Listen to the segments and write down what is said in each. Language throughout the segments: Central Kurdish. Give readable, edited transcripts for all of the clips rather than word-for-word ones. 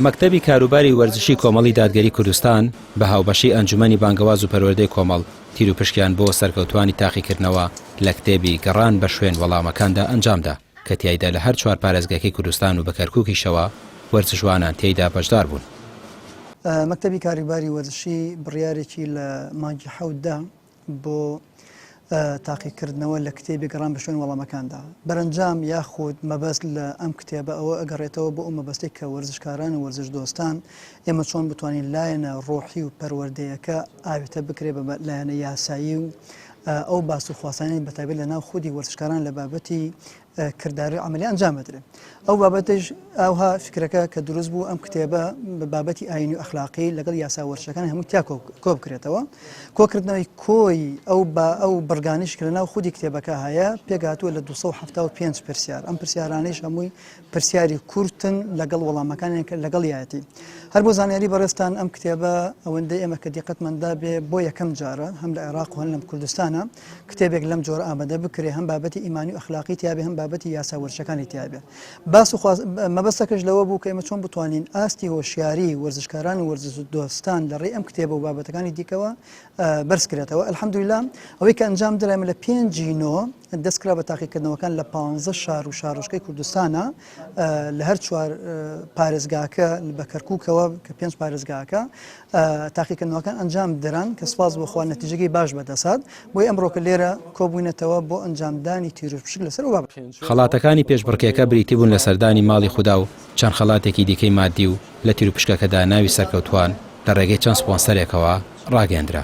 مەکتەبی کاروباری وەرزشی کۆمەڵی دادگەری کوردستان بە هاوبەشی ئەنجومەنی بانگەواز و پەروەردەی کۆمەڵ تیر و پشکیان بۆ سەرکەوتوانی تاقیکردنەوە لە کتێبی گەڕان بە شوێن وەڵامەکاندا ئەنجامدا کە تیایدا لە هەر چوار پارێزگاکەی کوردستان و بە کەرکووکیشەوە وەرزشوانان تێیدا بەشدار بوون. مەکتەبی کاروباری وەرزشی بڕیارێکی لە مانگی حەوتدا بۆ تاقیکردنەوە لە کتێبی گەڕان بە شوێن وەڵامەکاندا بەرەنجام یاخود مەبەست لە ئەم کتێبە ئەوە ئەگەڕێتەوە بۆ ئەو مەبەستێک کە وەرزشکاران و وەرزش دۆستان ئێمە چۆن بتوانین لایەنە ڕۆحی و پەروەردەیەکە ئاوێتە بکرێ بە لایەنە یاسایی و ئەو باس و خواسانی بەتابێت لە ناو خودی وەرزشکاران لە بابەتی کردداری عملی ئەنجام بدرێت. ئەو بابەتش ئەوها فکرەکە کە دروست بوو ئەم کتێبە بە بابەتی ئاینی و ئەخلاقی لەگەڵ یاسا وەرزشەکان هەموو تیا کۆ بکرێتەوە. کۆکردنەوەی کۆی ئەو بڕگانیش کە لە ناو خودی کتێبەکە هەیە پێگاتووە لە 275 پرسیار. ئەم پرسیارانەیش هەمووی پرسیاری کورتن لەگەڵ وەڵامەکانی لەگەڵ یاەتی. هەر بۆ زانیاری بەڕێستان ئەم کتێبە ئەوەندەی ئێمە کە دیقەتمەندا بێ بۆ یەکەم جارە هەم لە عێراق و هەم لەم کوردستانە کتێبێک لەم جۆرە ئامادە بکرێ هەم بابەتی ئیمانی و ئەخلاقی تیابێ هەم بابەتی یاسا وەرزشەکانی تیابێ. باس و مەبەستەکەش لەوە بوو کە ئێمە چۆن بتوانین ئاستی هۆشیاری وەرزشکاران و وەرزش دۆستان لە ڕێی ئەم کتێبە و بابەتەکانی دیکەوە بەرزکرێتەوە. ئەلحەمدولیلا ئەوەی کە ئەنجام درایمە لە 5 دەستکرا بە تاقیکردنەوەکان لە 15 شار و شارۆچکەی کوردستانە لە هەر چوار پارێزگاکە بە کەرکووکەوە کە 5 پارێزگاکە تاقیکردنەوەکان ئەنجام دران کە سپاس بۆخوا نەتیجەی باش بەدەسات بۆی ئەمڕۆکە لێرە کۆبوونەتەوە بۆ ئەنجامدانی تیرۆپشک لەسەر و خەڵاتەکانی پێشبڕکێکە بریتی بوون لە سەردانی ماڵی خودا و چەند خەڵاتێکی دیکەی مادی و لە تیرۆپشکەکەدا ناوی سەرکەوتوان لە ڕێگەی چەند سپۆنسەرێکەوە ڕاگەیاندرا.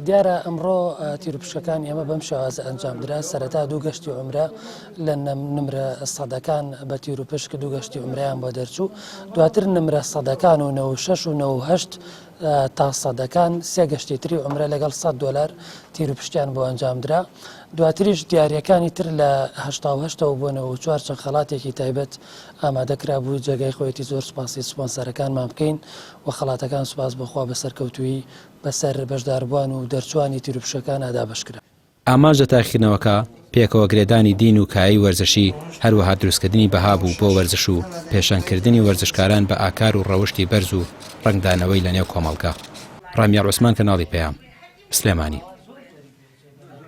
دیارە ئەمڕۆ تیرۆپشکەکان ئێمە بەم شێوازە ئەنجام درا. سەرەتا دوو گەشتی عومرە لە نمرە سەدەکان بە تیرۆپشک دوو گەشتی عومرەیان بۆ دەرچوو. دواتر نمرە سەدەکان و 96 و 98 تا سەدەکان سێ گەشتی تری عومرە لەگەڵ $100 تیرۆپشتیان بۆ ئەنجام درا. دواتریش دیاریەکانی تر لە 1970 بۆنەوە چوار چەند خەڵاتێکی تایبەت ئامادەکرا بوو. جێگای خۆیەتی زۆر سپاسی سپۆنسەرەکانمان بکەین و خەڵاتەکان سوپاس بەخوا بە سەرکەوتووی بەسەر بەشداربووان و دەرچوانی تیرۆپشەکان ئادا بەشکرا. ئاماژ لە تاقیکردنەوەکە پێکەوە گرێدانی دین و کایی وەرزشی هەروەها دروستکردنی بەهابوو بۆ وەرزش و پێشانکردنی وەرزشکاران بە ئاکار و ڕەوشی بەرز و ڕنگدانەوەی لە نێو کۆمەڵگە. ڕامیار عوسمان، کەناڵی پەیام، سلێمانی.